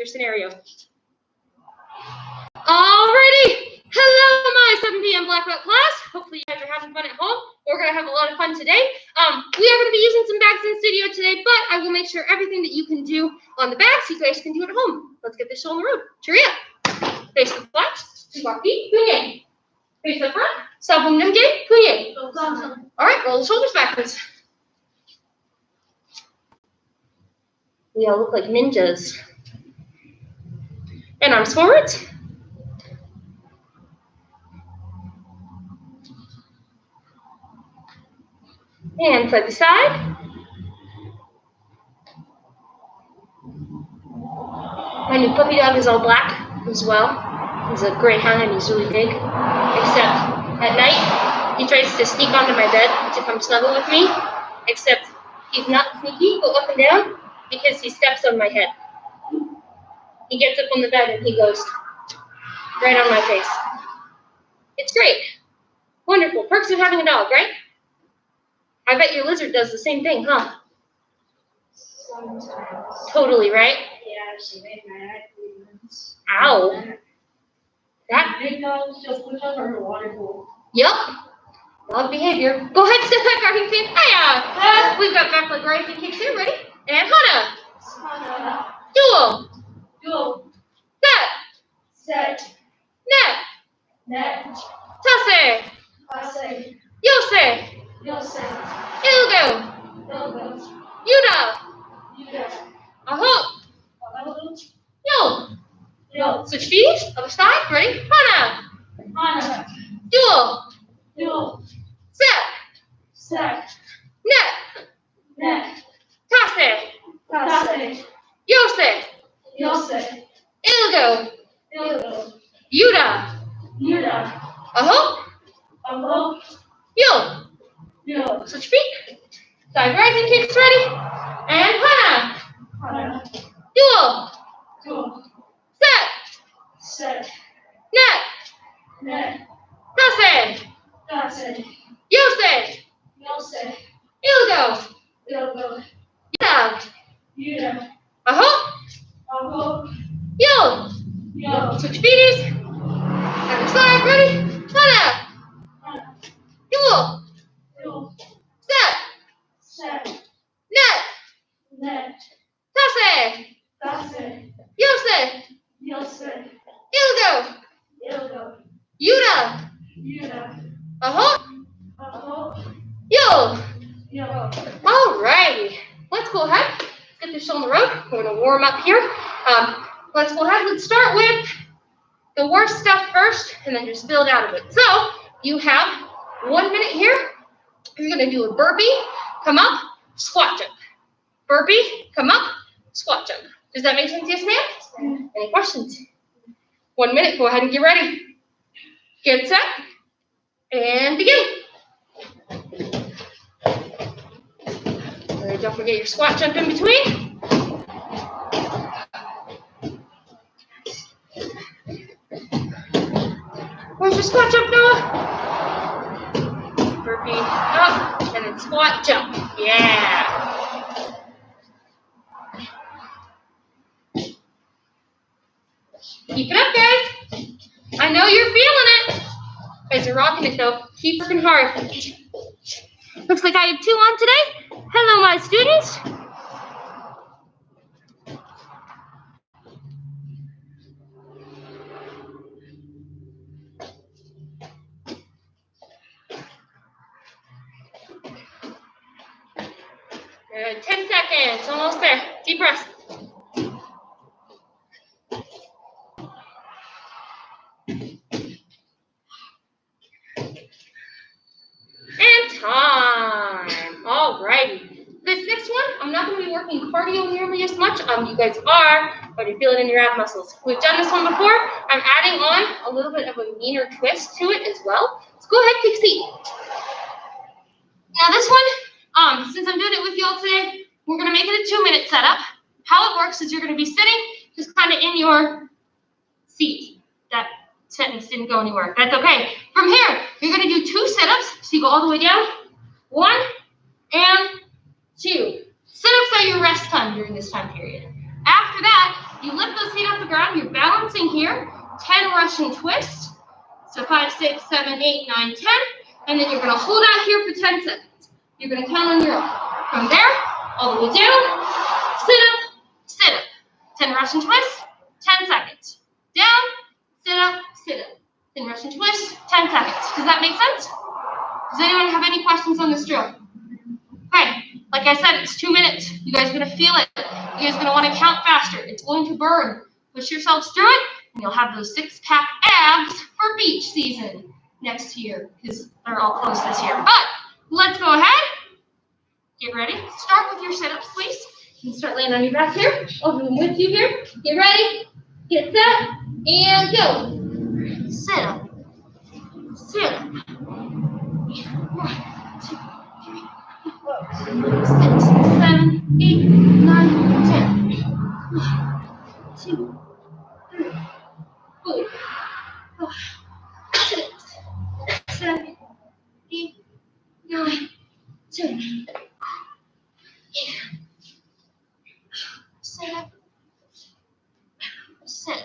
your scenario. Alrighty. Hello, my 7 p.m. Black Belt class. Hopefully you guys are having fun at home. We're going to have a lot of fun today. We are going to be using some bags in the studio today, but I will make sure everything that you can do on the bags, you guys can do at home. Let's get this show on the road. Cheerio. Face the flat. Squawky. Punye. Face the front. Sabum nimge. Punye. Alright, roll the shoulders backwards. We all look like ninjas. And arms forward. And side to side. My new puppy dog is all black as well. He's a greyhound and he's really big. Except at night, he tries to sneak onto my bed to come snuggle with me. Except he's not sneaky, go up and down, because he steps on my head. He gets up on the bed and he goes right on my face. It's great. Wonderful. Perks of having a dog, right? I bet your lizard does the same thing, huh? Sometimes. Totally, right? Yeah, she made my eye bleed. Ow. That. Big dog, she'll push up her water bowl. Yep. Dog behavior. Go ahead, step back, Arking Fin. Hiya. We've got back leg right kicks here. Ready? And Hana. Hana. Dual. Dual. Set. Set. Net. Net. Tase. Pase. Yose. Yose. Ilgo. Ilgo. Yuda. Yuda. Aho. Aho. Yo. Yo. Switch feet. Other side. Ready? Hana. Hana. Dual. Dual. Set. Set. Net. Net. Tase. Pase. Yose. Yose. Ilgo. Ilgo. Yuda. Yuda. Aho. Aho. Yo. Yo. Switch feet. Side rising kicks ready. And Hana. Hana. Dual. Dual. Set. Set. Net. Net. Tase. Pase. Yose. Yose. Ilgo. Ilgo. Yuda. Yuda. Aho. Aho. Yo. Yo. Switch feeties. Other side ready. Hana. Hana. Dual. Dual. Set. Set. Net. Net. Tase. Pase. Yose. Yose. Ilgo. Ilgo. Yuda. Yuda. Aho. Aho. Yo. Yo. Alrighty. Let's go ahead. Let's get this show on the road. We're going to warm up here. Let's go ahead. Let's start with the worst stuff first and then just build out of it. So you have 1 minute here. You're going to do a burpee, come up, squat jump. Burpee, come up, squat jump. Does that make sense? Yes, ma'am? Any questions? 1 minute. Go ahead and get ready. Get set. And begin. Don't forget your squat jump in between. Where's your squat jump, Noah? Burpee up, and then squat jump. Yeah. Keep it up, guys. I know you're feeling it. You guys are rocking it, though. Keep working hard. Looks like I have 2 on today. Hello, my students. Good. 10 seconds. Almost there. Deep breath. And time. All righty. This next one, I'm not going to be working cardio nearly as much. You guys are, but you feel it in your ab muscles. We've done this one before. I'm adding on a little bit of a meaner twist to it as well. So go ahead, take a seat. Now this one, since I'm doing it with you all today, we're going to make it a 2-minute setup. How it works is you're going to be sitting just kind of in your seat. That sentence didn't go anywhere. That's okay. From here, you're going to do 2 sit-ups. So you go all the way down. 1 and 2. Sit-ups are your rest time during this time period. After that, You lift those feet off the ground. You're balancing here. 10 Russian twists. So 5, 6, 7, 8, 9, 10. And then you're going to hold out here for 10 seconds. You're going to count on your own. From there, all the way down. Sit up, sit up. 10 Russian twists, 10 seconds. Down, sit up, sit up. 10 Russian twists, 10 seconds. Does that make sense? Does anyone have any questions on this drill? Okay, like I said, it's 2 minutes. You guys are going to feel it. You guys are going to want to count faster. It's going to burn. Push yourselves through it, and you'll have those 6-pack abs for beach season next year, because they're all close this year. But let's go ahead. Get ready. Start with your sit-ups, please. You can start laying on your back here. I'll do them with you here. Get ready. Get set. And go. Sit up. Sit up. 1, 2, 3, 4, 5, 6, 7, 8, 9, 10. 1, 2, 3, 4, 5, 6, 7, 8, 9, 10. Sit up. Sit.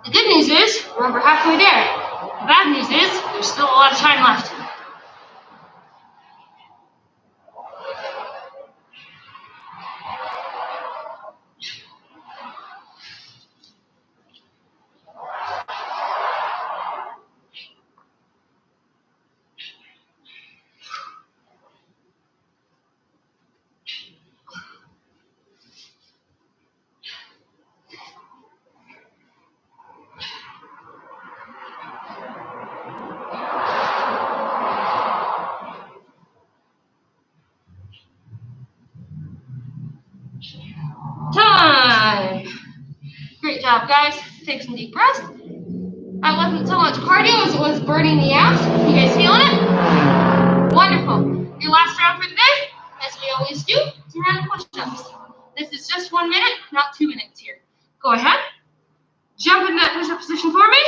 The good news is we're over halfway there. The bad news is there's still a lot of time left. Time! Great job, guys. Take some deep breaths. That wasn't so much cardio as it was burning the abs. You guys feeling it? Wonderful. Your last round for the day, as we always do, is a round of push-ups. This is just 1 minute, not 2 minutes here. Go ahead. Jump into that push-up position for me.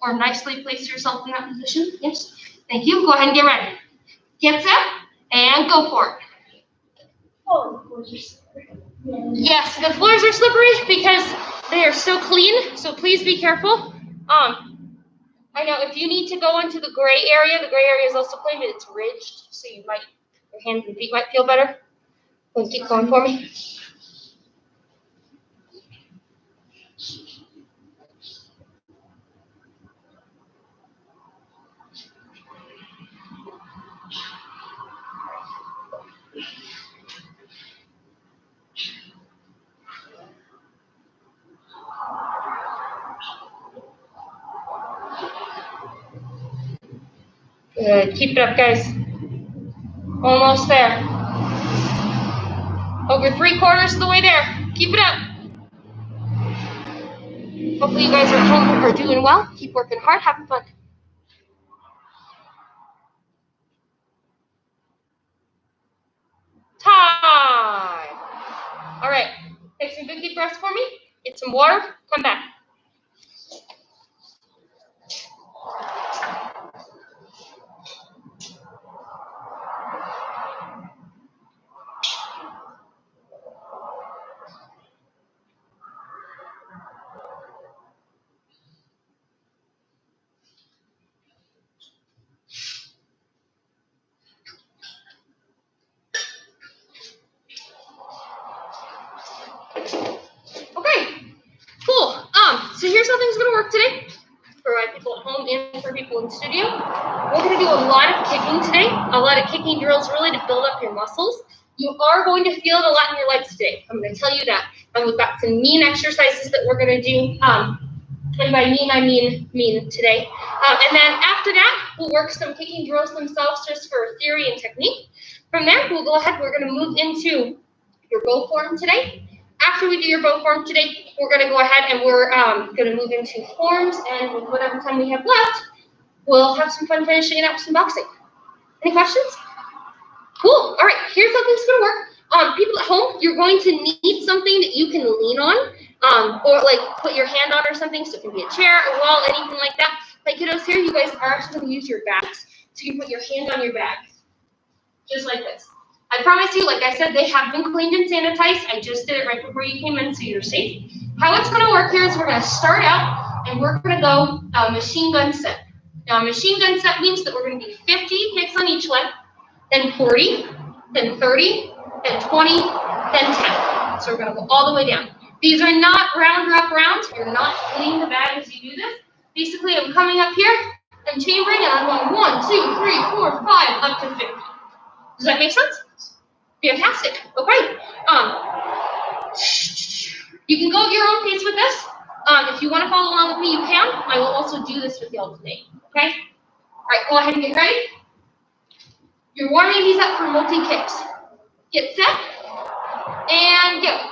Or nicely place yourself in that position. Yes. Thank you. Go ahead and get ready. Get set and go for it. Oh, Yes, the floors are slippery because they are so clean, so please be careful. I know if you need to go into the gray area is also clean, but it's ridged, so your hands and feet might feel better. Keep going for me. Good. Keep it up, guys. Almost there. Over 3/4 of the way there. Keep it up. Hopefully you guys are at home are doing well. Keep working hard. Having fun. Time. All right. Take some big deep breaths for me. Get some water. Come back. Okay, cool. people in studio. We're going to do a lot of kicking today, a lot of kicking drills really to build up your muscles. You are going to feel it a lot in your legs today. I'm going to tell you that. And we've got some mean exercises that we're going to do. And by mean, I mean today. And then after that, we'll work some kicking drills themselves just for theory and technique. From there, we'll go ahead. We're going to move into your bow form today. After we do your bow form today, we're going to go ahead and we're going to move into forms. And with whatever time we have left, we'll have some fun finishing it up with some boxing. Any questions? Cool. All right. Here's how things are going to work. People at home, you're going to need something that you can lean on. Or like put your hand on or something, so it can be a chair, a wall, anything like that. Like kiddos here, you guys are actually going to use your bags. So you can put your hand on your bag, just like this. I promise you, like I said, they have been cleaned and sanitized. I just did it right before you came in, so you're safe. How it's going to work here is we're going to start out, and we're going to go machine gun set. Now, a machine gun set means that we're going to do 50 kicks on each leg, then 40, then 30, then 20, then 10. So we're going to go all the way down. These are not round up rounds. You're not hitting the bag as you do this. Basically, I'm coming up here, I'm chambering, and I'm going 1, 2, 3, 4, 5, up to 50. Does that make sense? Fantastic. Okay. You can go at your own pace with this. If you want to follow along with me, you can. I will also do this with y'all today. Okay? All right, go ahead and get ready. You're warming these up for multi-kicks. Get set, and go.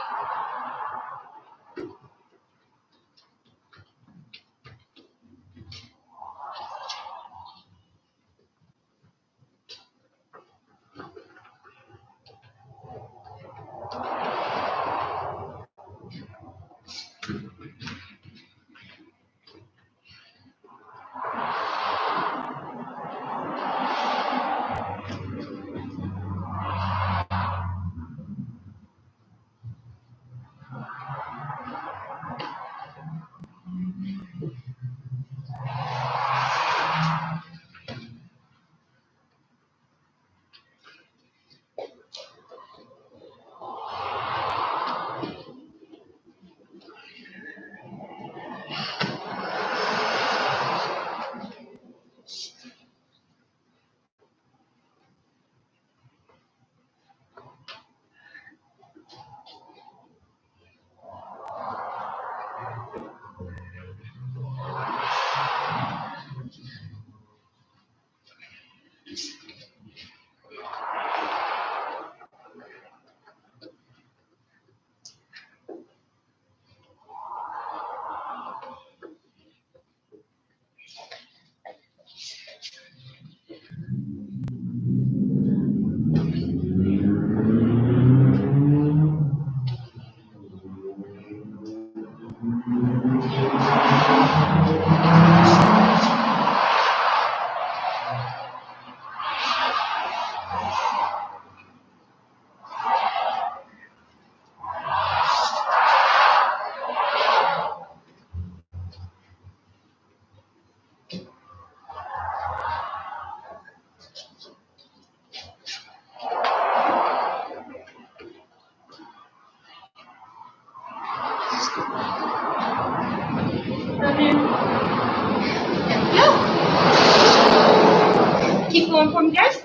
Keep going for me, guys.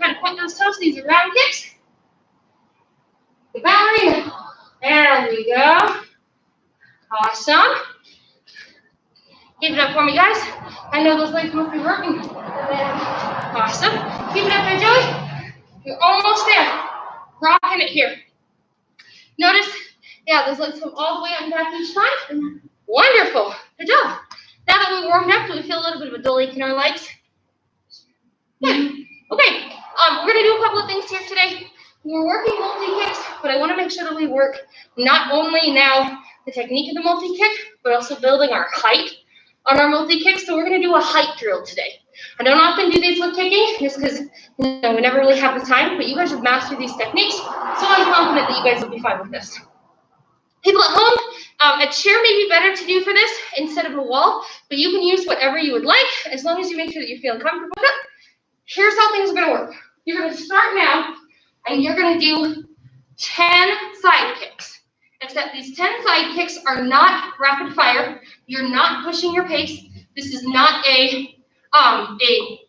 Kind of point those toes. These are round kicks. The ballerina. There we go. Awesome. Keep it up for me, guys. I know those legs must be working. Awesome. Keep it up there, Joey. You're almost there. Rocking it here. Notice, yeah, those legs come all the way up and back each time. Wonderful. Good job. Now that we warmed up, do we feel a little bit of a dull ache in our legs? Good. Okay. We're going to do a couple of things here today. We're working multi-kicks, but I want to make sure that we work not only now the technique of the multi-kick, but also building our height on our multi-kicks. So we're going to do a height drill today. I don't often do these with kicking, just because we never really have the time, but you guys have mastered these techniques, so I'm confident that you guys will be fine with this. People at home, a chair may be better to do for this instead of a wall, but you can use whatever you would like, as long as you make sure that you're feeling comfortable with it. Here's how things are going to work. You're going to start now, and you're going to do 10 side kicks. Except these 10 side kicks are not rapid fire. You're not pushing your pace. This is not a a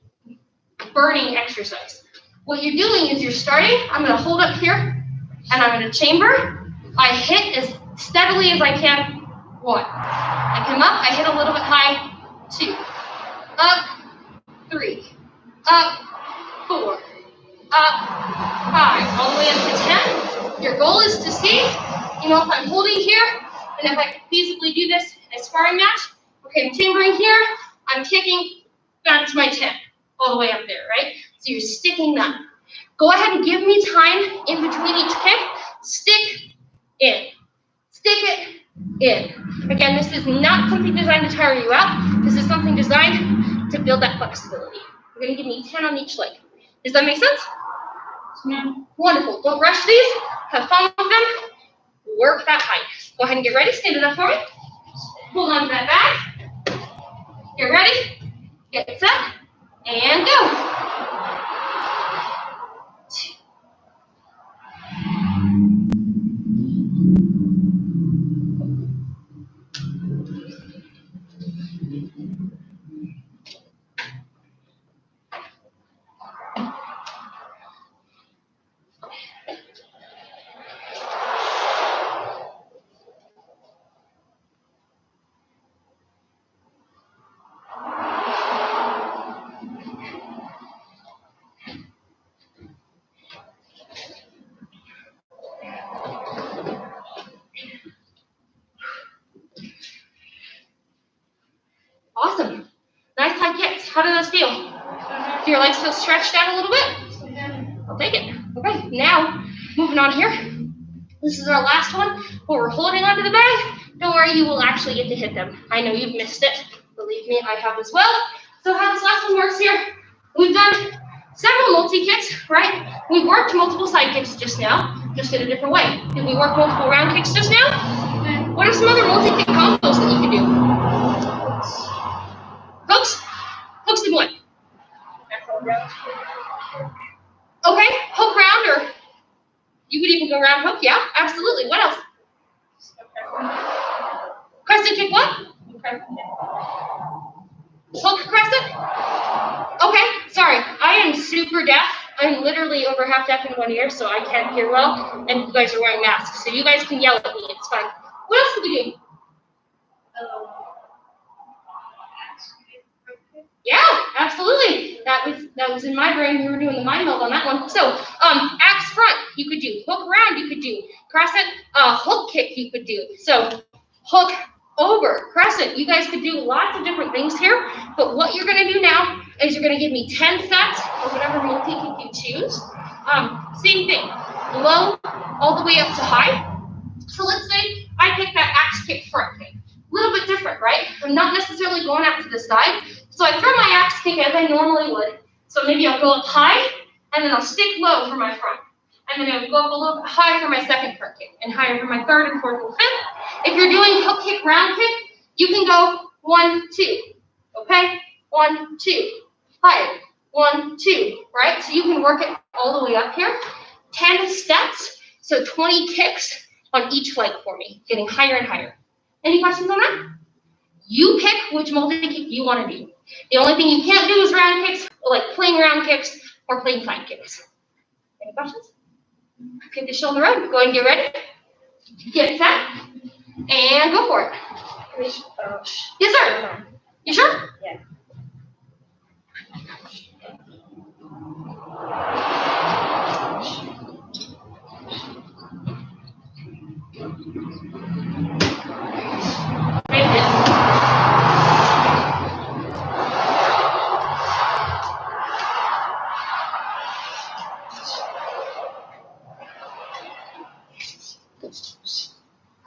burning exercise. What you're doing is you're starting, I'm going to hold up here, and I'm going to chamber. I hit as steadily as I can. 1. I come up, I hit a little bit high. 2. Up. 3. Up. 4. Up. 5. All the way up to 10. Your goal is to see, if I'm holding here, and if I can feasibly do this in a sparring match. Okay, I'm chambering here, I'm kicking back to my 10. All the way up there, right? So you're sticking that. Go ahead and give me time in between each kick. Stick in. Stick it in. Again, this is not something designed to tire you out. This is something designed to build that flexibility. You're going to give me 10 on each leg. Does that make sense? Yeah. Wonderful. Don't rush these. Have fun with them. Work that height. Go ahead and get ready. Stand it up for me. Hold on to that back. Get ready. Get set. And go. Awesome. Nice high kicks. How do those feel? Do your legs feel stretched out a little bit? I'll take it. Okay, now, moving on here. This is our last one, where we're holding onto the bag. Don't worry, you will actually get to hit them. I know you've missed it. Believe me, I have as well. So how this last one works here, we've done several multi-kicks, right? We worked multiple side kicks just now, just in a different way. Did we work multiple round kicks just now? What are some other multi-kick combos that you can do? Hooks? Hooks in what? Okay, hook round, or you could even go round hook, yeah, absolutely. What else? Crescent kick what? Hook crescent? Okay, sorry, I am super deaf. I'm literally over half deaf in one ear, so I can't hear well, and you guys are wearing masks, so you guys can yell at me, it's fine. What else could we do? Yeah, absolutely. That was in my brain. We were doing the mind meld on that one. So, axe front you could do. Hook round you could do. Crescent, hook kick you could do. So, hook over, crescent. You guys could do lots of different things here. But what you're going to do now is you're going to give me 10 sets or whatever multi-kick you choose. Same thing. Low all the way up to high. So let's say I pick that axe kick front kick. A little bit different, right? I'm not necessarily going out to the side. So I throw my axe kick as I normally would. So maybe I'll go up high, and then I'll stick low for my front. And then I'll go up a little bit high for my second front kick, and higher for my third and fourth and fifth. If you're doing hook kick, round kick, you can go 1, 2. Okay? 1, 2. Higher. 1, 2. Right? So you can work it all the way up here. 10 steps, so 20 kicks on each leg for me, getting higher and higher. Any questions on that? You pick which multi-kick you want to do. The only thing you can't do is round kicks, like plain round kicks or plain side kicks. Any questions? Okay, the show on the road. Go ahead and get ready. Get set. And go for it. Yes, sir. You sure? Yeah.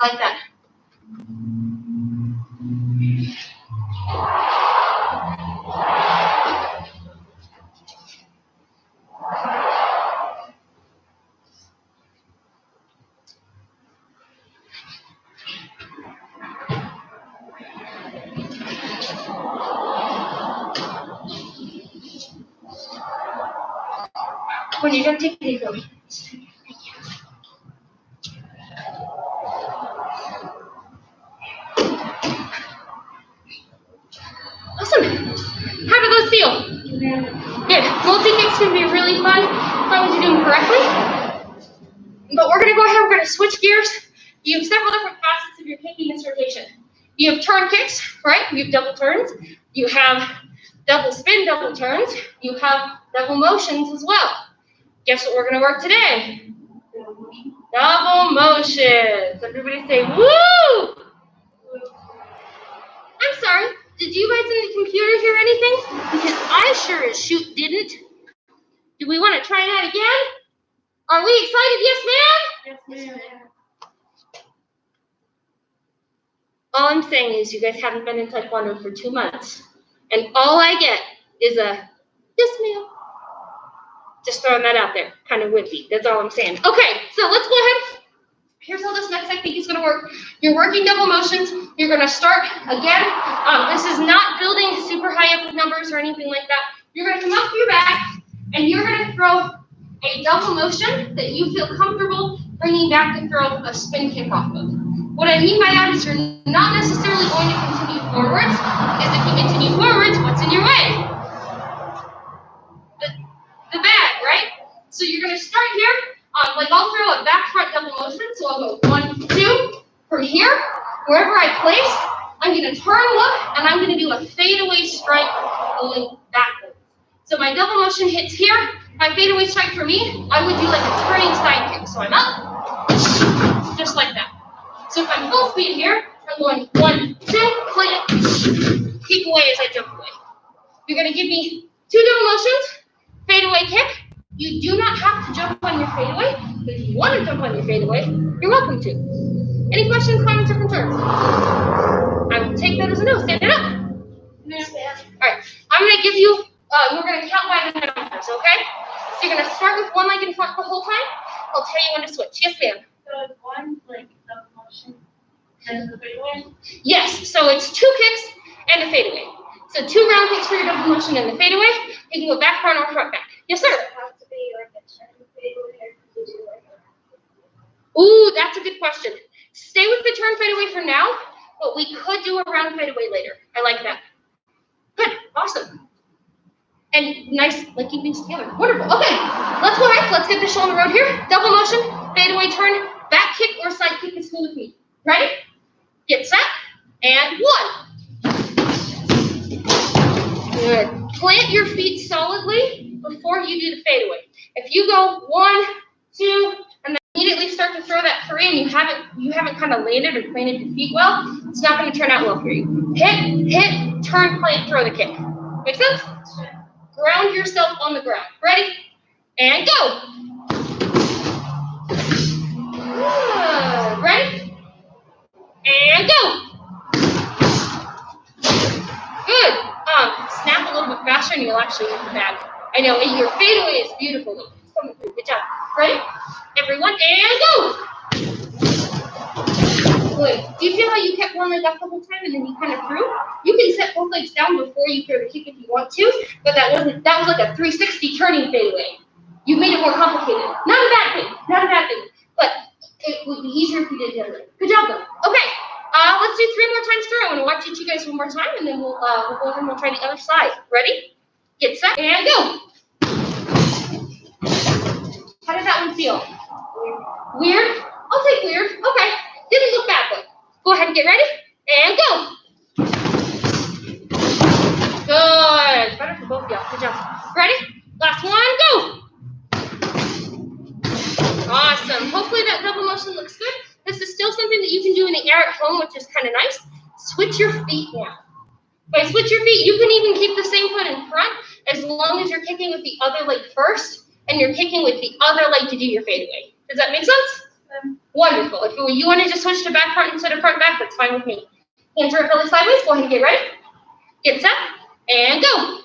Like that. When you're done, take a deep breath. Awesome. How do those feel? really fun as long as you do them correctly. But we're going to go ahead, we're going to switch gears. You have several different facets of your kicking this rotation. You have turn kicks, right? You have double turns. You have double spin, double turns. You have double motions as well. Guess what we're going to work today? Double motions. Everybody say, woo! I'm sorry, did you guys in the computer hear anything? Because I sure as shoot didn't. Do we want to try that again? Are we excited? Yes, ma'am? Yes, ma'am. All I'm saying is you guys haven't been in Taekwondo for 2 months. And all I get is a, yes, ma'am. Just throwing that out there. Kind of wimpy. That's all I'm saying. Okay, so let's go ahead. Here's how this next technique is going to work. You're working double motions. You're going to start again. This is not building super high up with numbers or anything like that. You're going to come up your back, and you're going to throw a double motion that you feel comfortable bringing back to throw a spin kick off of. What I mean by that is you're not necessarily going to continue forwards, because if you continue forwards, what's in your way? The bag, right? So you're going to start here. Like I'll throw a back front double motion, so I'll go 1, 2. From here, wherever I place, I'm going to turn, look, and I'm going to do a fadeaway strike going backwards. So my double motion hits here. My fadeaway strike for me, I would do like a turning side kick. So I'm up, just like that. So if I'm full speed here, I'm going 1, 2, click, keep away as I jump away. You're going to give me 2 double motions, fadeaway kick. You do not have to jump on your fadeaway, but if you want to jump on your fadeaway, you're welcome to. Any questions, comments, or concerns? I will take that as a no. Stand it up. Yes, ma'am. All right. I'm going to give you, we're going to count by the numbers, okay? So you're going to start with one leg in front the whole time. I'll tell you when to switch. Yes, ma'am. So it's one like double motion and the fadeaway? Yes. So it's 2 kicks and a fadeaway. So 2 round kicks for your double motion and the fadeaway. You can go back, front, or front, back. Yes, sir. Does it have to be like a turn fadeaway or can you do like a... Ooh, that's a good question. Stay with the turn fadeaway for now, but we could do a round fadeaway later. I like that. Good. Awesome. And nice, like keeping things together. Wonderful. Okay, let's go ahead. Let's get this show on the road here. Double motion, fadeaway turn, back kick or side kick is cool with me. Ready? Get set, and 1. Good. Plant your feet solidly before you do the fadeaway. If you go 1, 2, and then immediately start to throw that 3, and you haven't kind of landed or planted your feet well, it's not going to turn out well for you. Hit, turn, plant, throw the kick. Make sense? Ground yourself on the ground. Ready? And go. Good. Ready? And go. Good. Snap a little bit faster and you'll actually hit the bag. I know, and your fadeaway is beautiful though. It's coming through. Good job. Ready? Everyone, and go. Good. Do you feel how you kept one leg up the whole time and then you kind of threw? You can set both legs down before you throw the kick if you want to, but that was like a 360 turning fadeaway. You made it more complicated. Not a bad thing. Not a bad thing. But it would be easier if you did it the other way. Good job though. Okay. Let's do 3 more times through. I'm gonna watch you guys one more time and then we'll go ahead and we'll try the other side. Ready? Get set and go. How did that one feel? Weird? I'll take weird. Okay. Didn't look bad though. Go ahead and get ready and go. Good. Better for both of y'all. Good job. Ready? Last one, go. Awesome. Hopefully that double motion looks good. This is still something that you can do in the air at home, which is kind of nice. Switch your feet now. By switch your feet, you can even keep the same foot in front as long as you're kicking with the other leg first and you're kicking with the other leg to do your fadeaway. Does that make sense? Wonderful. If you want to just switch to back front instead of front back, that's fine with me. Hands are belly sideways. Go ahead and get ready. Get set and go.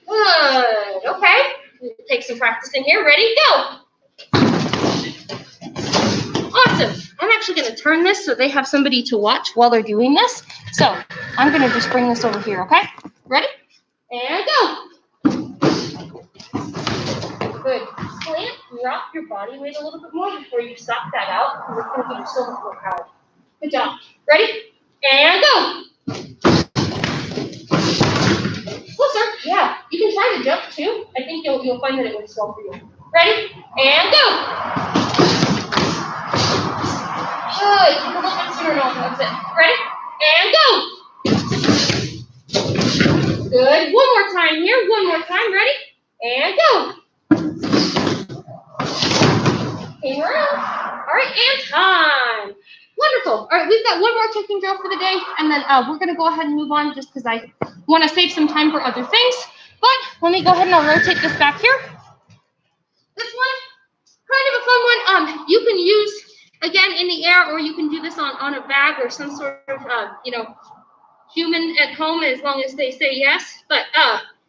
Good. Okay. We'll take some practice in here. Ready? Go. Awesome. I'm actually going to turn this so they have somebody to watch while they're doing this. So I'm going to just bring this over here, okay? Ready? And go. Good. Slant, drop your body weight a little bit more before you stop that out. Because it's going to give you so much more power. Good job. Ready? And go. Closer. Yeah. You can try the jump too. I think you'll find that it works well for you. Ready? And go! Good. Keep a little bit sooner. No, that's it. Ready? And go! Good. One more time here. One more time. Ready? And go! Came around. All right, and time. Wonderful. All right, we've got one more kicking drill for the day, and then we're going to go ahead and move on just because I want to save some time for other things. But let me go ahead and I'll rotate this back here. This one, kind of a fun one. You can use, again, in the air, or you can do this on a bag or some sort of, human at home, as long as they say yes. But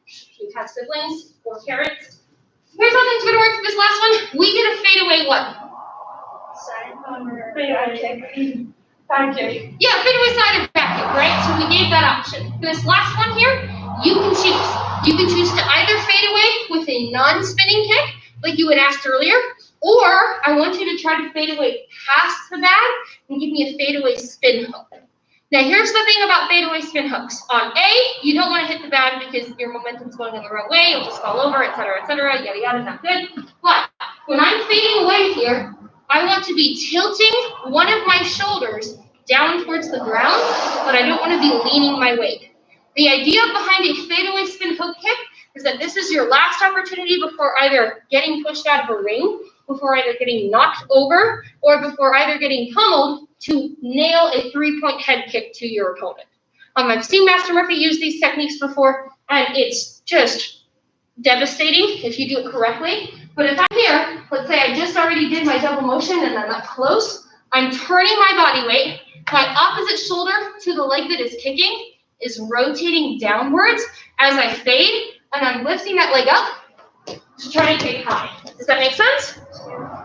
if you have siblings or parents, here's how things are going to work for this last one. We get a fadeaway what? Side or back kick. Back kick. Yeah, fadeaway side and back kick, right? So we gave that option. For this last one here, you can choose. You can choose to either fade away with a non-spinning kick, like you had asked earlier, or I want you to try to fade away past the bag and give me a fadeaway spin hook. Now, here's the thing about fadeaway spin hooks. On A, you don't want to hit the bag because your momentum's going in the wrong way. You'll just fall over, et cetera, yada, yada, not good. But when I'm fading away here, I want to be tilting one of my shoulders down towards the ground, but I don't want to be leaning my weight. The idea behind a fadeaway spin hook kick is that this is your last opportunity before either getting pushed out of a ring, before either getting knocked over, or before either getting pummeled to nail a 3-point head kick to your opponent. I've seen Master Murphy use these techniques before, and it's just devastating if you do it correctly. But if I'm here, let's say I just already did my double motion and I'm up close, I'm turning my body weight, my opposite shoulder to the leg that is kicking is rotating downwards as I fade, and I'm lifting that leg up to try and kick high. Does that make sense?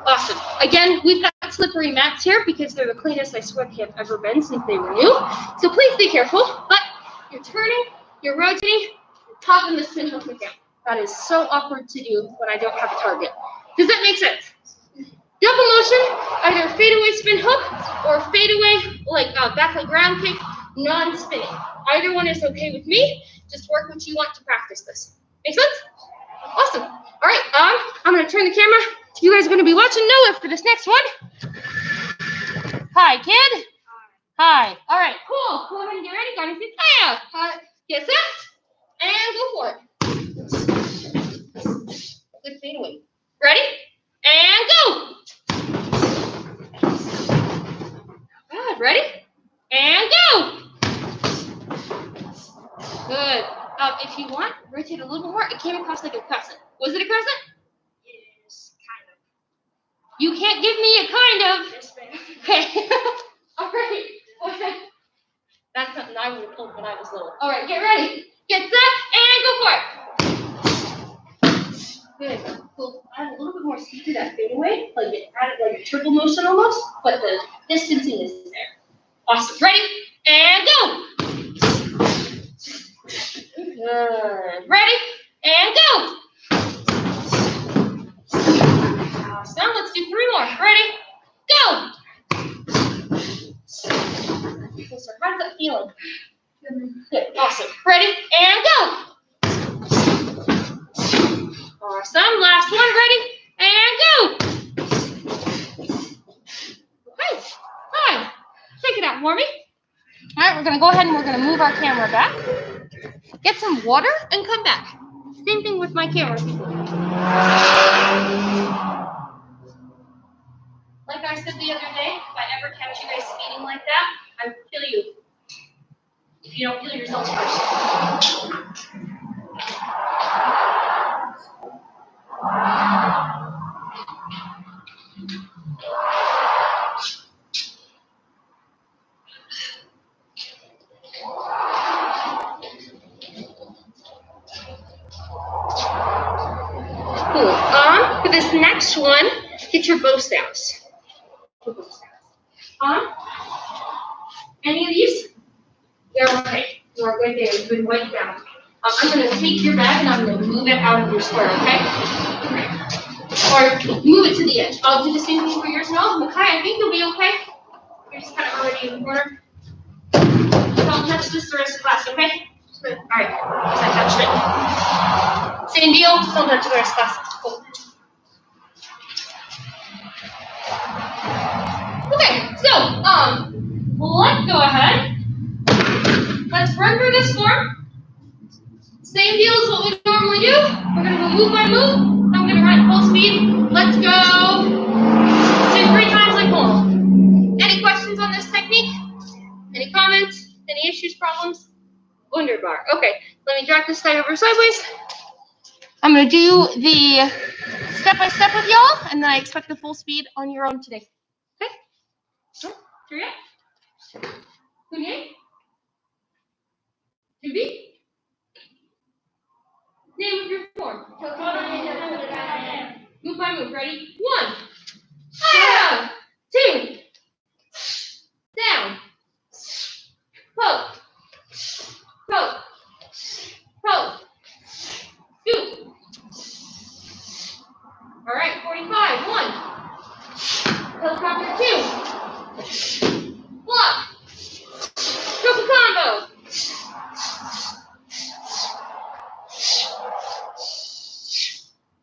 Awesome. Again, we've got slippery mats here because they're the cleanest I swear they have ever been since they were new. So please be careful. But you're turning, you're rotating, you're popping the spin hook down. That is so awkward to do when I don't have a target. Does that make sense? Double motion, either fadeaway spin hook or fadeaway like back leg ground kick, non-spinning. Either one is okay with me. Just work what you want to practice this. Make sense? Awesome. All right, I'm going to turn the camera. You guys are going to be watching Noah for this next one. Hi, kid. Hi. All right, cool. Go ahead and get ready. Got anything? Yeah. Get set. And go for it. Good fadeaway. Ready? And go. Good. Ready? And go. Good. If you want, rotate a little bit more. It came across like a crescent. Was it a crescent? Yes, kind of. You can't give me a kind of. Okay. All right. Okay. That's something I would have pulled when I was little. All right, get ready. Get set and go for it. Good. We'll add a little bit more speed to that fadeaway, like it added like a triple motion almost, but the distancing is there. Awesome. Ready? And go. Good. Ready? And go. Awesome. Let's do 3 more. Ready? Go. Okay, so how's that feeling? Good. Awesome. Ready? And go. Awesome. Last one. Ready? And go. Okay. Fine. Take it out for me. All right, we're going to go ahead and we're going to move our camera back. Get some water and come back. Same thing with my camera, people. Like I said the other day, if I ever catch you guys speeding like that, I will kill you. If you don't kill yourselves first. Cool. For this next one, get your bow staves. Any of these? They're okay. You're good there. You've been wiped down. I'm going to take your bag and I'm going to move it out of your square, okay? Or move it to the edge. I'll do the same thing for yours now. Makai, I think you'll be okay. You're just kind of already in the corner. Don't touch this the rest of the class, okay? Good. All right. I touched it. Same deal, just don't touch the rest class. Cool. Okay, so let's go ahead. Let's run through this form. Same deal as what we normally do. We're gonna go move by move. I'm gonna run full speed. Let's go. Do 3 times like normal. Any questions on this technique? Any comments? Any issues, problems? Wunderbar. Okay, let me drag this guy over sideways. I'm gonna do the step-by-step with y'all, and then I expect the full speed on your own today. Okay? Sure. Here we go. Kunye? Juby? Name of your form. Move by move. Ready? 1. Fire! 2. Down. Poke. Poke. Poke. Scoop. All right, 45. 1. Helicopter 2. Block. Triple combo.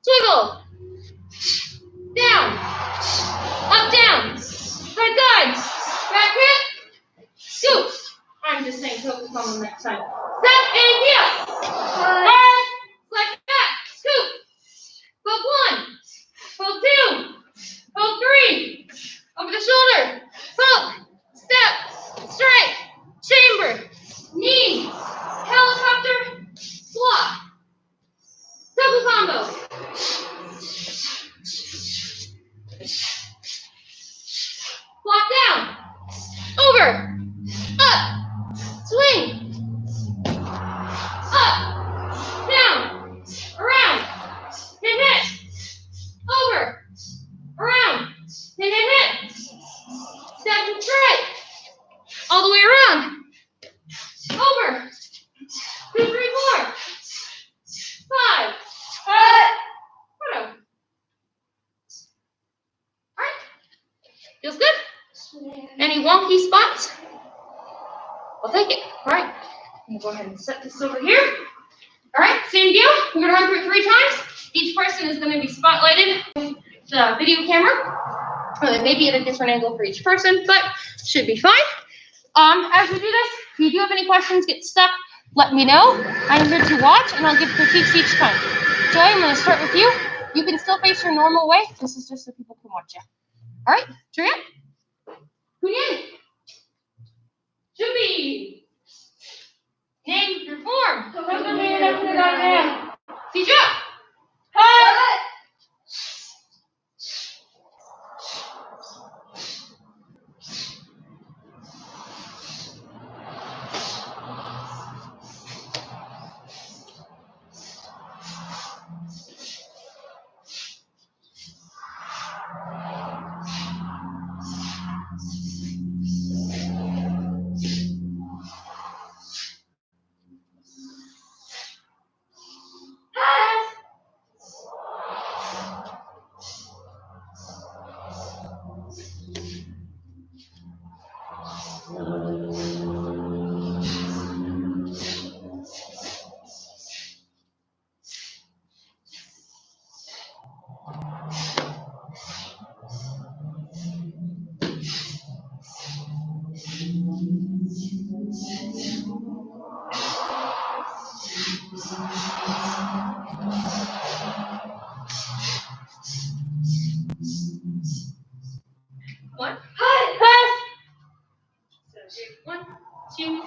Swiggle. Down. Up, down. Right guide. Back hip. Scoop. I'm just saying focus on the next time. Step and heel. Hard. Like that. Scoop. Poke 1. Poke 2. Poke 3. Over the shoulder. Poke. Step. Strike. Chamber. Knee. Helicopter. Block. Double combo. Block down. Over. Up. Swing. Up. Down. Around. Hit. Over. Around. Hit. Step and strike. All the way around. Over. 2, 3, 4. 5. Cut. Alright. Feels good? Any wonky spots? I'll take it. Alright. I'm going to go ahead and set this over here. Alright, same deal. We're going to run through it 3 times. Each person is going to be spotlighted with the video camera. It may be at a different angle for each person, but should be fine. As we do this, if you do have any questions, get stuck, let me know. I'm here to watch, and I'll give critiques each time. Joy, I'm going to start with you. You can still face your normal way. This is just so people can watch you. All right, Julia? Kunye? Juby? Name your form. Teacher? Hi. One. Pass. So 1, 2, 3,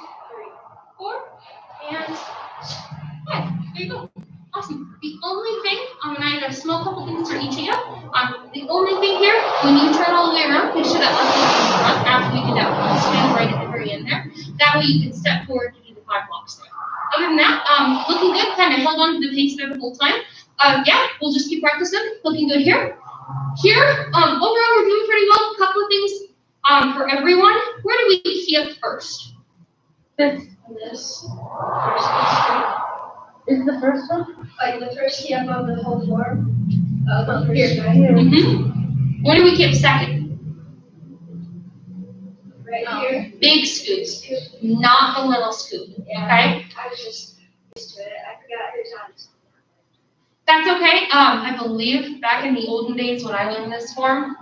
4, and 5. There you go. Awesome. The only thing, I'm going to small couple things for each of you. The only thing here, when you turn all the way around, make sure that left leg is in front after we do that. We'll stand right at the very end there. That way you can step forward to do the 5 blocks. Other than that, looking good. Kind of held on to the pace there the whole time. Yeah, we'll just keep practicing. Looking good here. Here, overall we're doing pretty well. A couple of things for everyone. Where do we key up first? This. Is the first one? Like the first key up of the whole form. Here. Where do we keep second? Right here. Big scoops, not a little scoop. Yeah. Okay? I was just used to it. I forgot your times. That's okay. I believe back in the olden days when I learned this form,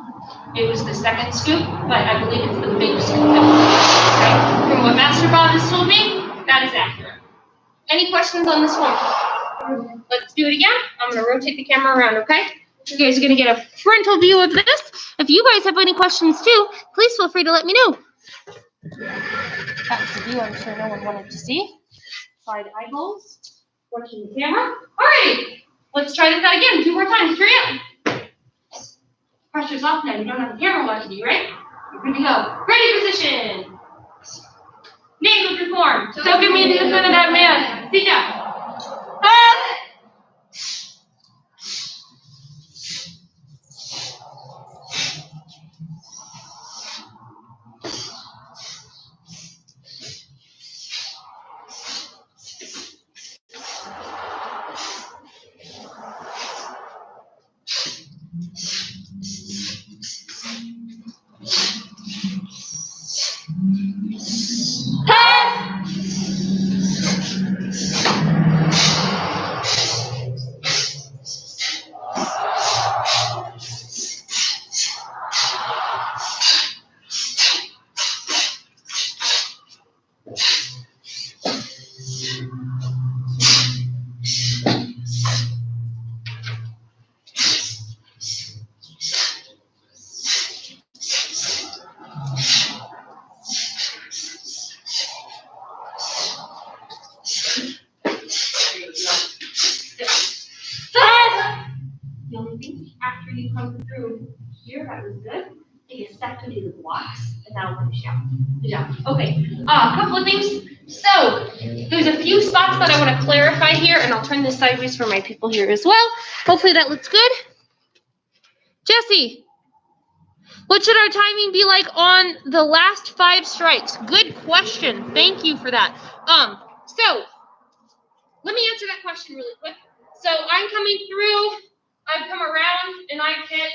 it was the second scoop, but I believe it's the big scoop. Okay? From what Master Bob has told me, that is accurate. Any questions on this one? Let's do it again. I'm going to rotate the camera around, okay? You guys are going to get a frontal view of this. If you guys have any questions too, please feel free to let me know. That was the view I'm sure no one wanted to see. Side eyeballs, watching the camera. All right, let's try this out again. 2 more times. Hurry up. Pressure's off now. You don't have the camera watching you, right? You're good to go. Ready position. Name of your form. Token me the defendant that man. Sit down. The only thing after you come through here, that was good. Take a step to do the blocks, and now finish out. Good job. Okay. A couple of things. So there's a few spots that I want to clarify here, and I'll turn this sideways for my people here as well. Hopefully that looks good. Jesse, what should our timing be like on the last 5 strikes? Good question. Thank you for that. So let me answer that question really quick. So I'm coming through, I've come around, and I've hit,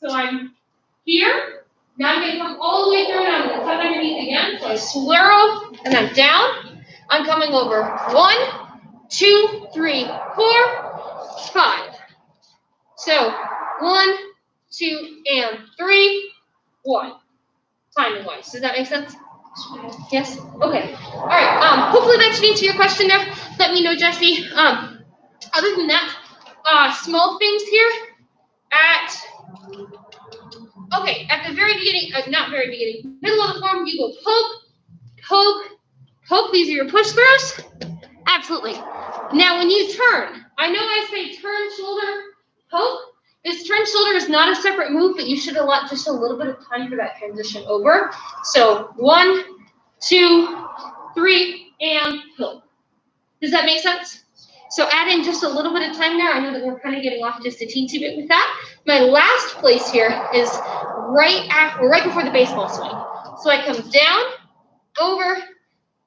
so I'm here. Now I'm going to come all the way through, and I'm going to tuck underneath again. So I swirl, and I'm down. I'm coming over 1, 2, 3, 4, 5. So 1, 2, and 3, 1. Timing wise. Does that make sense? Yes? Okay. All right. Hopefully that should answer your question there. Let me know, Jesse. Other than that, small things here at the very beginning, not very beginning, middle of the form, you go poke, poke, poke. These are your push throws. Absolutely. Now, when you turn, I know I say turn, shoulder, poke. This turn shoulder is not a separate move, but you should allot just a little bit of time for that transition over. So 1, 2, 3, and poke. Does that make sense? So add in just a little bit of time there. I know that we're kind of getting off just a teensy bit with that. My last place here is right before the baseball swing. So I come down, over,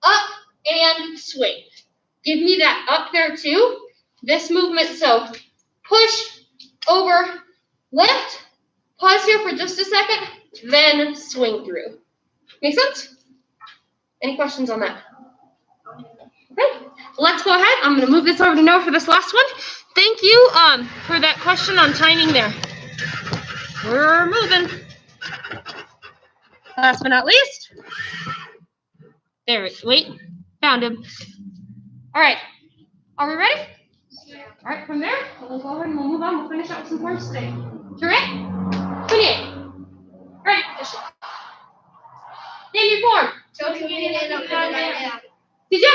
up, and swing. Give me that up there too. This movement, so push, over, lift, pause here for just a second, then swing through. Make sense? Any questions on that? Okay, let's go ahead. I'm going to move this over to Noah for this last one. Thank you for that question on timing there. We're moving. Last but not least. There, wait, found him. All right, are we ready? All right, from there, we'll go ahead and we'll move on. We'll finish up some forms today. Correct? 28. Right position. Name your form. Good job.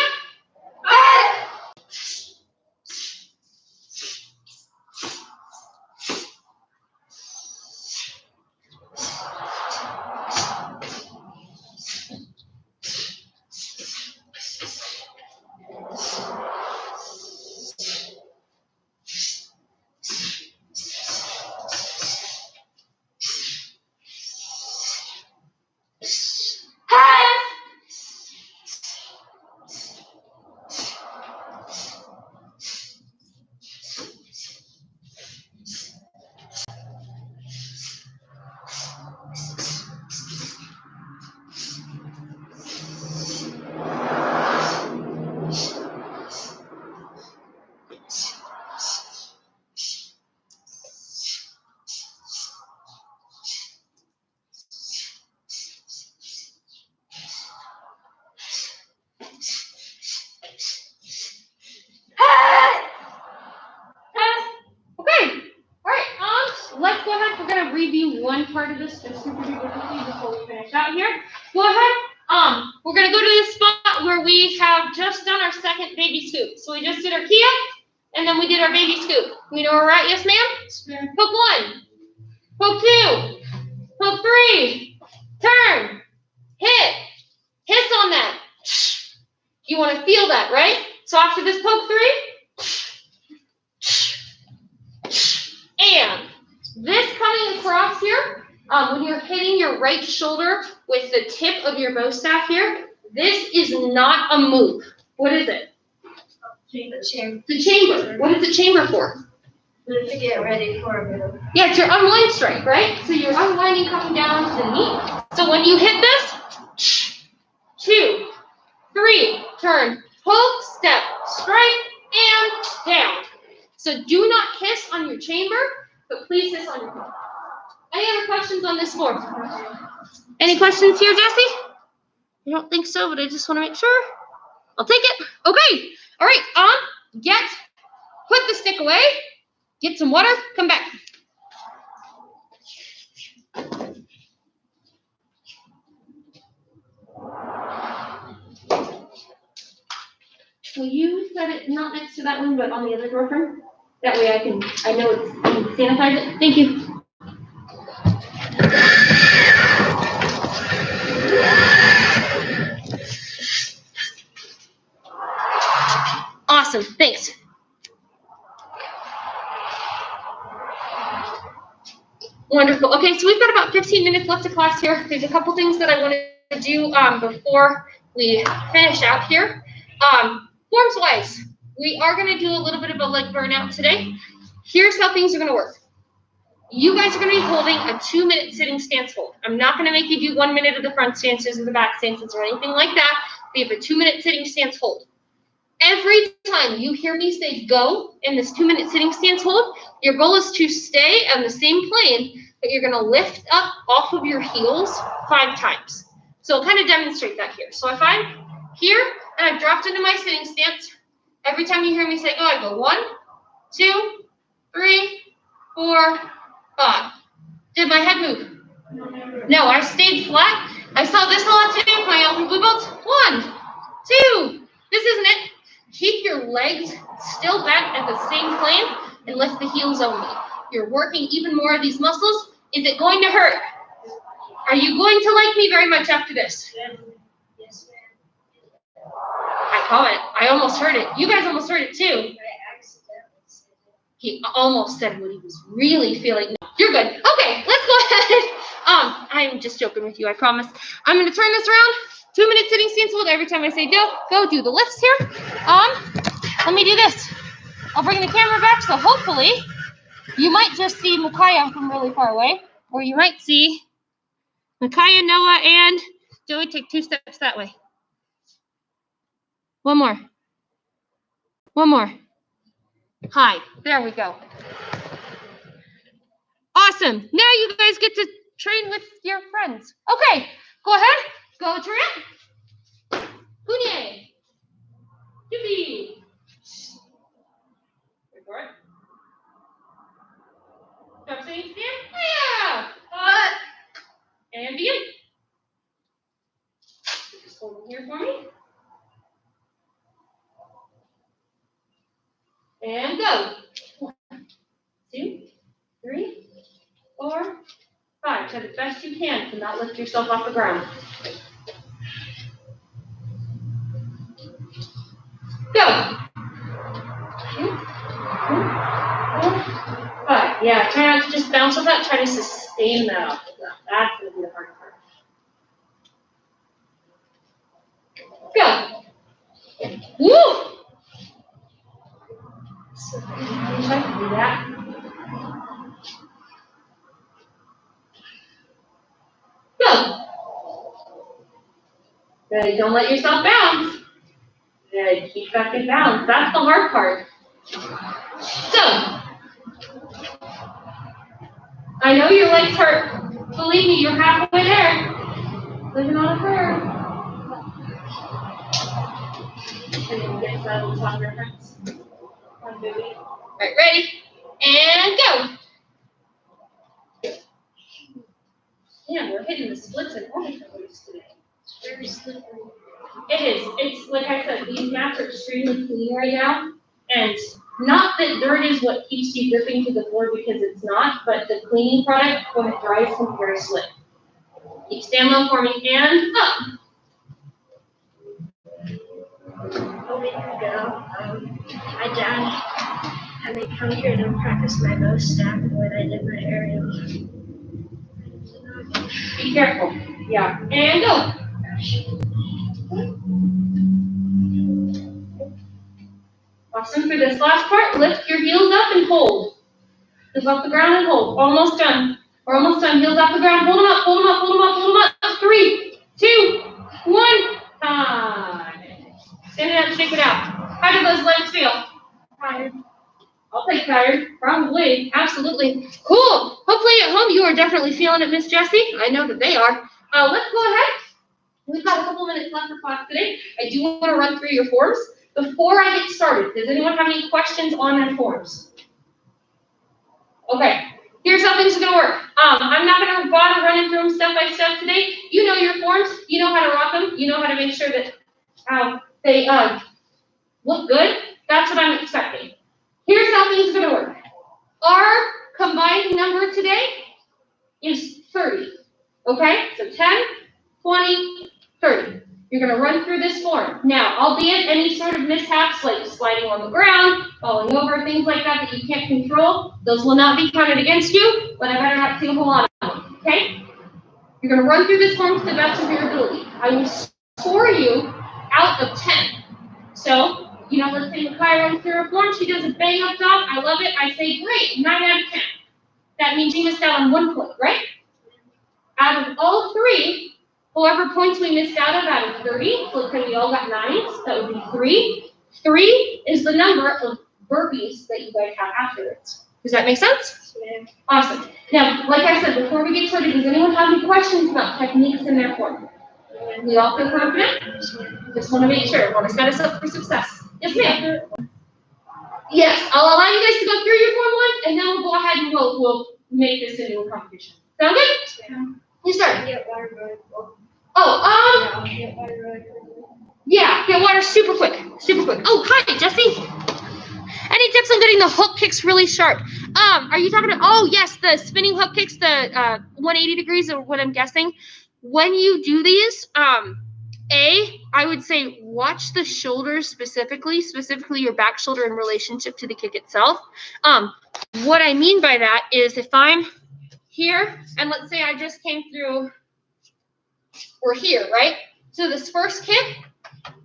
let's go ahead. We're gonna review one part of this just super duper quickly before we finish out here. Go ahead. We're gonna go to this spot where we have just done our second baby scoop. So we just did our Kia, and then we did our baby scoop. We know where we're at, yes ma'am? Hook 1, hook 2, hook 3, turn, hit, hiss on that. You want to feel that, right? So after this poke 3, and this coming across here, when you're hitting your right shoulder with the tip of your bow staff here, this is not a move. What is it? The chamber. The chamber. What is the chamber for? To get ready for a move. Yeah, it's your unwind strike, right? So you're unwinding coming down to the knee. So when you hit this, 2, 3, turn, poke, step, strike, and down. So do not hiss on your chamber, but please hiss on your poke. Any other questions on this board? Any questions here, Jesse? I don't think so, but I just want to make sure. I'll take it. Okay. All right. Put the stick away. Get some water. Come back. Will you set it not next to that one, but on the other door frame? That way I know it's sanitize it. Thank you. Awesome. Thanks. Wonderful. Okay, so we've got about 15 minutes left of class here. There's a couple things that I want to do before we finish out here. Forms-wise, we are going to do a little bit of a leg burnout today. Here's how things are going to work. You guys are going to be holding a 2-minute sitting stance hold. I'm not going to make you do 1 minute of the front stances or the back stances or anything like that. We have a 2-minute sitting stance hold. Every time you hear me say go in this 2-minute sitting stance hold, your goal is to stay on the same plane, but you're going to lift up off of your heels 5 times. So I'll kind of demonstrate that here. So if I'm here and I've dropped into my sitting stance, every time you hear me say go, I go 1, 2, 3, 4, 5. Did my head move? No, I stayed flat. I saw this a lot today with my alpha blue belts. 1, 2. This isn't it. Keep your legs still back at the same plane and lift the heels only. You're working even more of these muscles. Is it going to hurt? Are you going to like me very much after this? Yes, ma'am. I call it. I almost heard it. You guys almost heard it too. I accidentally said it. He almost said what he was really feeling. No, you're good. Okay, let's go ahead. I'm just joking with you, I promise. I'm going to turn this around. 2-minute sitting stance hold. Every time I say go do the lifts here. Let me do this. I'll bring the camera back, so hopefully you might just see Micaiah from really far away, or you might see Micaiah, Noah, and Joey take 2 steps that way. One more. One more. Hi. There we go. Awesome. Now you guys get to train with your friends. Okay. Go ahead. Go Trent. Kunye. Yubi. Wait for it. Stop saying stand. Yeah. And begin. Just hold it here for me. And go. 1, 2, 3, 4, 5. Try the best you can to not lift yourself off the ground. Go. 2, 3, 4, 5. Yeah, try not to just bounce off that. Try to sustain that off the ground. That's going to be the hard part. Go. Woo! So, try to do that. Go. Good. Don't let yourself bounce. Good. Keep back in balance. That's the hard part. Go. I know your legs hurt. Believe me, you're halfway there. Living on a curve. And then get settled on your friends. Right, ready? And go. Man, we're hitting the splits and overtones today. Very slippery. It is. It's like I said, these mats are extremely clean right now. And not that dirt is what keeps you dripping to the floor because it's not, but the cleaning product, when it dries, can be very slick. Keep stand low for me and up. A week ago, my dad had me come here to practice my bow stack when I did my aerial. Be careful. Yeah. And go. Awesome. For this last part, lift your heels up and hold. Heels off the ground and hold. Almost done. We're almost done. Heels off the ground. Hold them up, hold them up, hold them up, hold them up. 3, 2, 1. Time. Stand it up, shake it out. How do those legs feel? Tired. I'll take tired. Probably. Absolutely. Cool. Hopefully at home you are definitely feeling it, Miss Jessie. I know that they are. Let's go ahead. We've got a couple minutes left for class today. I do want to run through your forms. Before I get started, does anyone have any questions on their forms? Okay. Here's how things are going to work. I'm not going to bother running through them step by step today. You know your forms. You know how to rock them. You know how to make sure that they look good. That's what I'm expecting. Here's how things are going to work. Our combined number today is 30. Okay? So 10, 20, 30. You're going to run through this form. Now, albeit any sort of mishaps like sliding on the ground, falling over, things like that you can't control, those will not be counted against you, but I better not see a whole lot of them. Okay? You're going to run through this form to the best of your ability. I will score you out of 10. So, let's say Makai runs through her form. She does a bang up top. I love it. I say, great, 9 out of 10. That means you missed out on 1 point, right? Out of all 3, however points we missed out of 30, so let's say we all got 9s, that would be 3. 3 is the number of burpees that you guys have afterwards. Does that make sense? Yeah. Awesome. Now, like I said, before we get started, does anyone have any questions about techniques in their form? We all feel confident? Just want to make sure. Want to set us up for success. Yes, ma'am. Yes, I'll allow you guys to go through your form once, and then we'll go ahead and we'll make this into a competition. Sound good? Yeah. You start. Get water really quick. Oh, Get water really quick. yeah, get water super quick, super quick. Oh, hi, Jesse. Any tips on getting the hook kicks really sharp? Are you talking about, oh, yes, the spinning hook kicks, the 180 degrees or what I'm guessing. When you do these, I would say watch the shoulders specifically your back shoulder in relationship to the kick itself. What I mean by that is if I'm here, and let's say I just came through, we're here, right? So this first kick,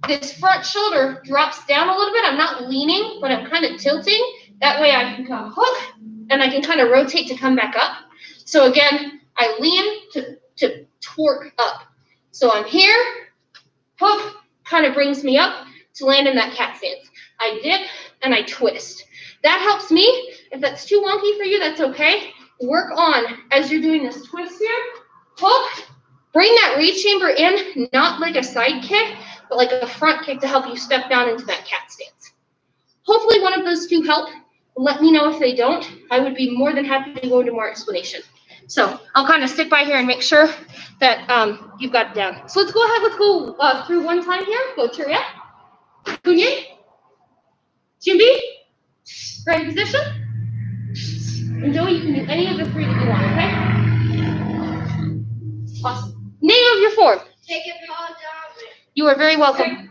this front shoulder drops down a little bit. I'm not leaning, but I'm kind of tilting. That way I can come hook, and I can kind of rotate to come back up. So again, I lean to torque up. So I'm here, hook, kind of brings me up to land in that cat stance. I dip, and I twist. That helps me. If that's too wonky for you, that's okay. Work on, as you're doing this twist here, hook, bring that reach chamber in, not like a side kick, but like a front kick to help you step down into that cat stance. Hopefully one of those 2 help. Let me know if they don't. I would be more than happy to go into more explanation. So I'll kind of stick by here and make sure that you've got it down. So let's go ahead. Let's go through one time here. Go Turia. Kunye. Jimby. Right position. And Joey, you can do any of the 3 that you want, okay? Awesome. Name of your form. Take it, Paul Johnson. You are very welcome.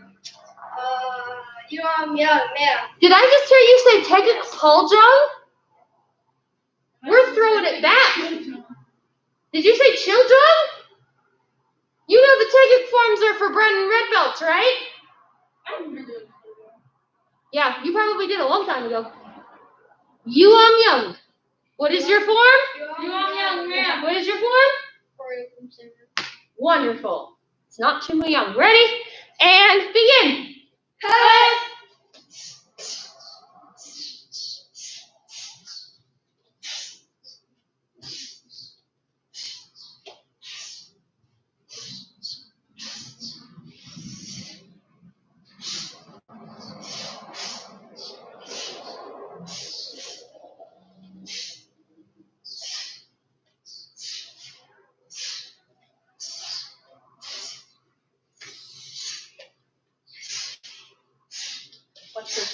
Yeah. Did I just hear you say take it, Paul John? We're throwing it back. Did you say chill John? You know the ticket forms are for Brennan red belts, right? I remember doing it. Yeah, you probably did a long time ago. Young. What is your form? Young, ma'am. What is your form? Wonderful. It's not too young. Ready? And begin. Cut.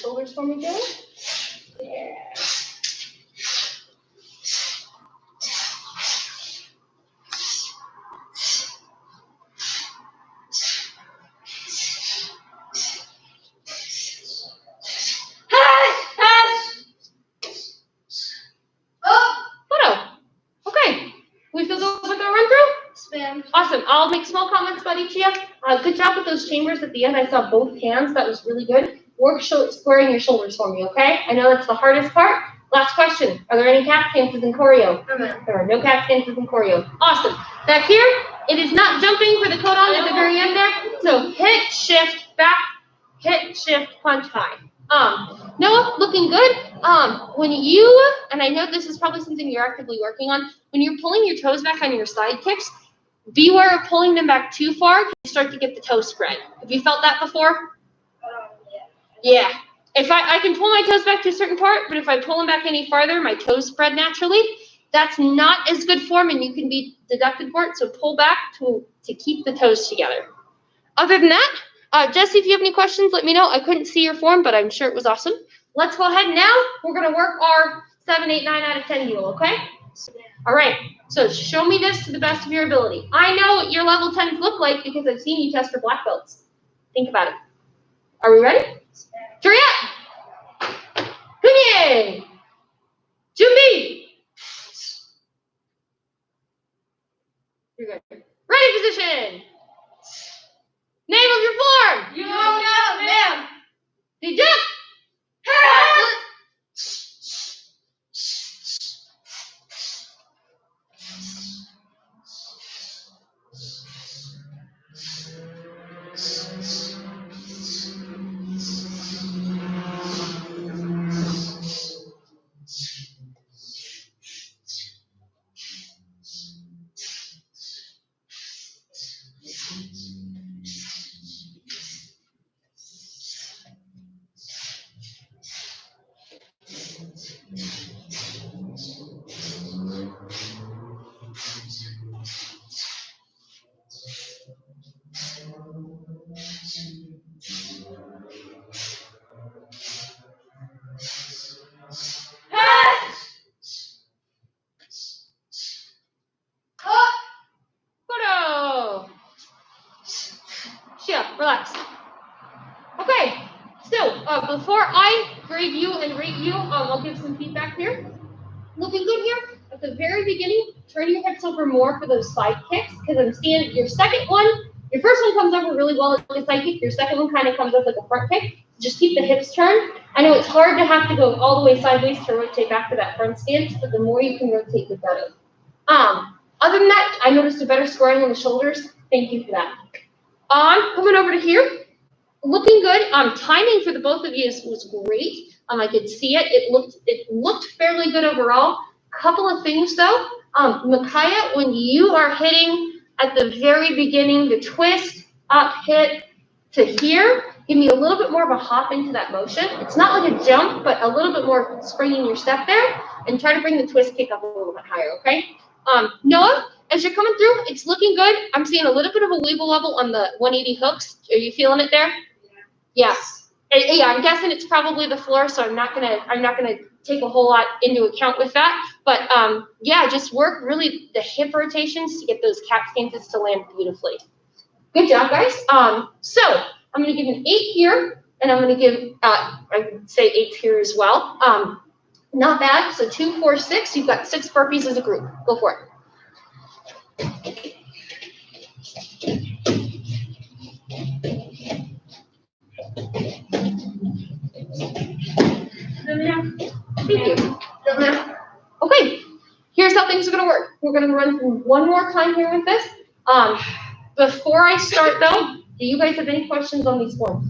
shoulders for me, Joey? Yeah. Photo. Okay. We feel good with our run through? Spam. Awesome. I'll make small comments about each of you. Good job with those chambers at the end. I saw both hands. That was really good. Work squaring your shoulders for me, okay? I know that's the hardest part. Last question. Are there any cat stances in choreo? There are no cat stances in choreo. Awesome. Back here, it is not jumping for the codon at the very end there. So hit, shift, back, hit, shift, punch, high. Noah, looking good. When you, and I know this is probably something you're actively working on, when you're pulling your toes back on your side kicks, beware of pulling them back too far. You start to get the toe spread. Have you felt that before? Yeah. If I can pull my toes back to a certain part, but if I pull them back any farther, my toes spread naturally. That's not as good form, and you can be deducted for it. So pull back to keep the toes together. Other than that, Jesse, if you have any questions, let me know. I couldn't see your form, but I'm sure it was awesome. Let's go ahead now. We're going to work our 7, 8, 9 out of 10 deal, okay? All right. So show me this to the best of your ability. I know what your level 10s look like because I've seen you test for black belts. Think about it. Are we ready? Hurry up! Kunye! Jumbi! You're good. Ready position! Name of your form! You don't know, ma'am. The jump! Photo! Shia, relax. Okay, so before I grade you and rate you, I'll give some feedback here. Looking good here. At the very beginning, turn your hips over more for those side kicks, because I'm seeing your second one, your first one comes over really well like a side kick, your second one kind of comes up like a front kick. Just keep the hips turned. I know it's hard to have to go all the way sideways to rotate back to that front stance, but the more you can rotate, the better. Other than that, I noticed a better squaring on the shoulders. Thank you for that. Coming over to here. Looking good. Timing for the both of you was great. I could see it. It looked fairly good overall. Couple of things though. Micaiah, when you are hitting at the very beginning, the twist, up, hit to here, give me a little bit more of a hop into that motion. It's not like a jump, but a little bit more spring in your step there, and try to bring the twist kick up a little bit higher, okay? Noah, as you're coming through, it's looking good. I'm seeing a little bit of a wiggle level on the 180 hooks. Are you feeling it there? Yeah. Yeah, I'm guessing it's probably the floor, so I'm not gonna take a whole lot into account with that. But yeah, just work really the hip rotations to get those cat stances to land beautifully. Good job, guys. So I'm gonna give an 8 here, and I'm gonna give I would say 8 here as well. Not bad. So 2, 4, 6. You've got 6 burpees as a group. Go for it. Thank you. Okay, here's how things are going to work. We're going to run through one more time here with this. Before I start, though, do you guys have any questions on these forms?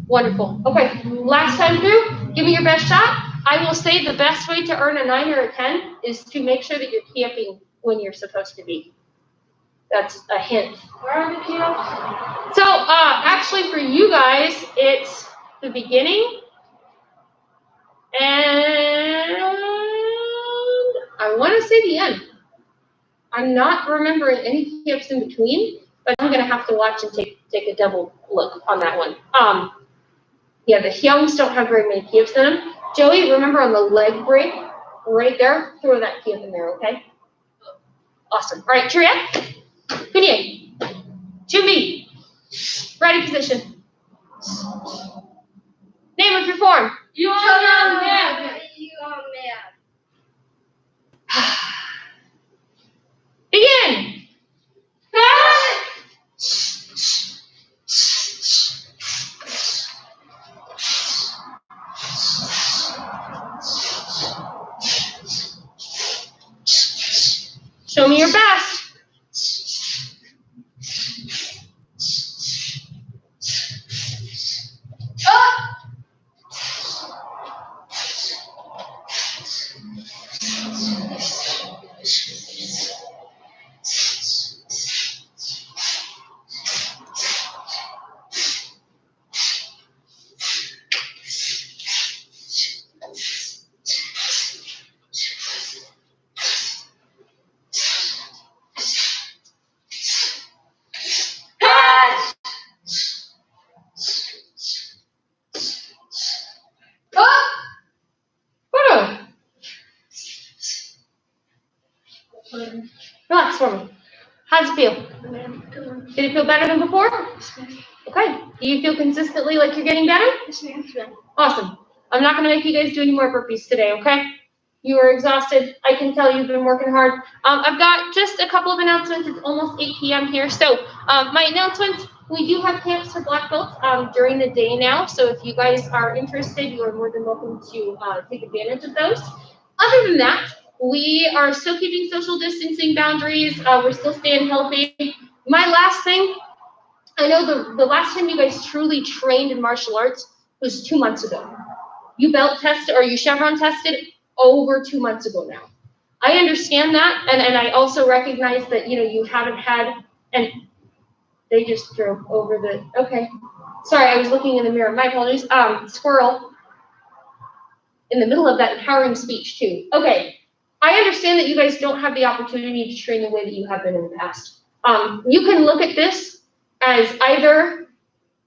Wonderful. Okay, last time through, give me your best shot. I will say the best way to earn a 9 or a 10 is to make sure that you're camping when you're supposed to be. That's a hint. Where are the camps? So, actually, for you guys, it's the beginning. And I want to say the end. I'm not remembering any camps in between, but I'm going to have to watch and take a double look on that one. Yeah, the Hyungs don't have very many key-ups in them. Joey, remember on the leg break, right there, throw that key-up in there, okay? Awesome. All right, Juliet, Kunye, 2B, ready position. Name of your form. You are mad. You are mad. Begin. Show me your best. Relax for me. How's it feel? Did it feel better than before? Okay. Do you feel consistently like you're getting better? Awesome. I'm not going to make you guys do any more burpees today, okay? You are exhausted. I can tell you've been working hard. I've got just a couple of announcements. It's almost 8 p.m. here. So my announcements, we do have camps for black belts during the day now. So if you guys are interested, you are more than welcome to take advantage of those. Other than that, we are still keeping social distancing boundaries. We're still staying healthy. My last thing, I know the last time you guys truly trained in martial arts was 2 months ago. You belt tested or you chevron tested over 2 months ago now. I understand that, and I also recognize that you haven't had, and they just drove over the, okay. Sorry, I was looking in the mirror. My apologies. Squirrel in the middle of that empowering speech too. Okay. I understand that you guys don't have the opportunity to train the way that you have been in the past. You can look at this as either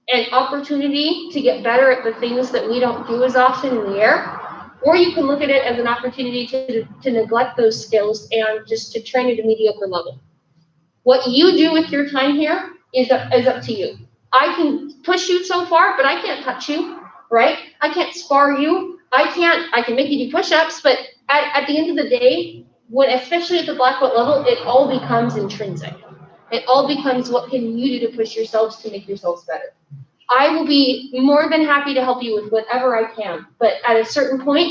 an opportunity to get better at the things that we don't do as often in the air, or you can look at it as an opportunity to neglect those skills and just to train at a mediocre level. What you do with your time here is up to you. I can push you so far, but I can't touch you, right? I can't spar you. I can make you do push-ups, but at the end of the day, especially at the black belt level, it all becomes intrinsic. It all becomes what can you do to push yourselves to make yourselves better. I will be more than happy to help you with whatever I can, but at a certain point,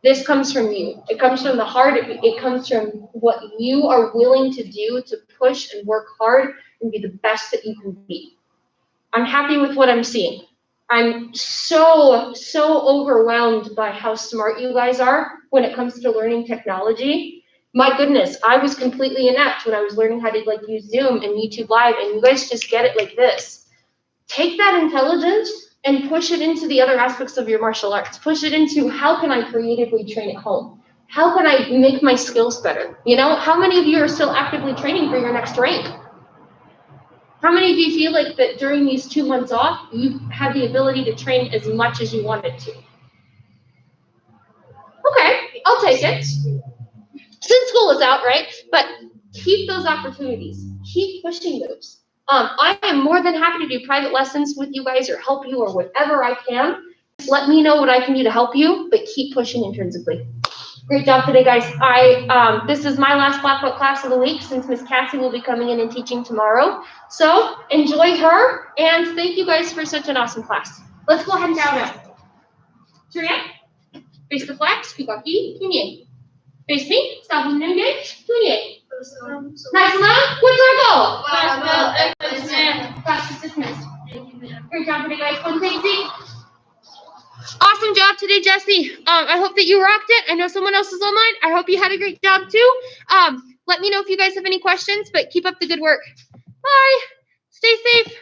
this comes from you. It comes from the heart. It comes from what you are willing to do to push and work hard and be the best that you can be. I'm happy with what I'm seeing. I'm so overwhelmed by how smart you guys are when it comes to learning technology. My goodness, I was completely inept when I was learning how to use Zoom and YouTube Live, and you guys just get it like this. Take that intelligence and push it into the other aspects of your martial arts. Push it into how can I creatively train at home? How can I make my skills better? How many of you are still actively training for your next rank? How many of you feel like that during these 2 months off, you've had the ability to train as much as you wanted to? Okay, I'll take it. Since school is out, right? But keep those opportunities. Keep pushing those. I am more than happy to do private lessons with you guys or help you or whatever I can. Just let me know what I can do to help you, but keep pushing intrinsically. Great job today, guys. This is my last black belt class of the week since Miss Cassie will be coming in and teaching tomorrow. So enjoy her, and thank you guys for such an awesome class. Let's go ahead and bow now. Juliet, face the flags, Pikaki, Kunye. Face me, stop and engage, Kunye. Nice and loud. What's our goal? Class is dismissed. Great job today, guys. One thing, awesome job today, Jesse. I hope that you rocked it. I know someone else is online. I hope you had a great job too. Let me know if you guys have any questions, but keep up the good work. Bye. Stay safe.